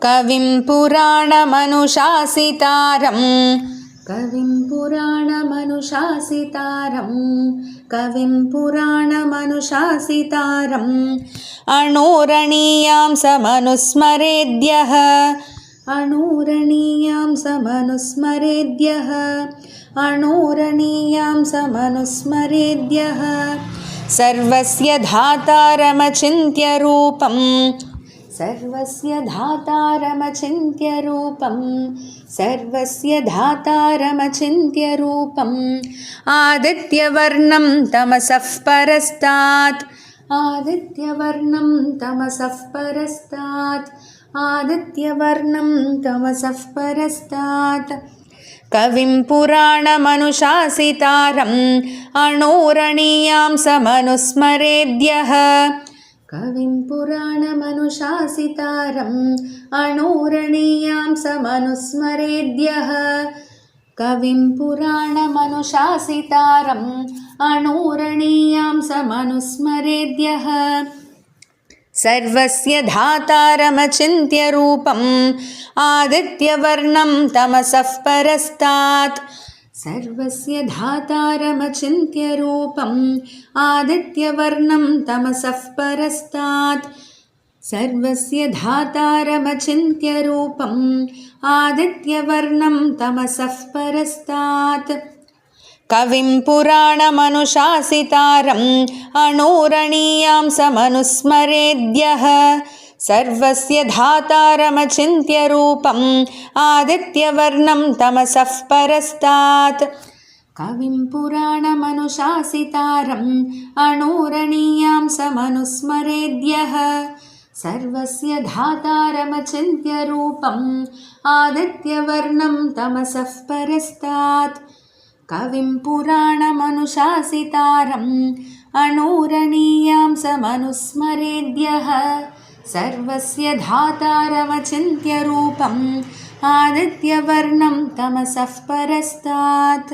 कविं पुराणमनुशासितारं कविं पुराणमनुशासितारम् अणोरणीयां समनुस्मरेद्यः सर्वस्य धातारमचिन्त्य रूपम् आदित्यवर्णं तमसः परस्तात् कविं पुराणमनुशासितारम् अणोरणीयां समनुस्मरेद्यः सर्वस्य धातारमचिन्त्य रूपम् आदित्यवर्णं तमसः परस्तात् कविं पुराणमनुशासितारम् अणोरणीयां समनुस्मरेद्यः सर्वस्य धातारमचिन्त्य रूपम् आदित्यवर्णं तमसः परस्तात् कविं पुराणमनुशासितारम् अणोरणीयां समनुस्मरेद्यः सर्वस्य धातारमचिन्त्य रूपम् आदित्यवर्णं तमसः परस्तात् कविं पुराणमनुशासितारम् अणोरणीयां समनुस्मरेद्यः सर्वस्य धातारमचिन्त्य रूपम् आदित्यवर्णं तमसः परस्तात्।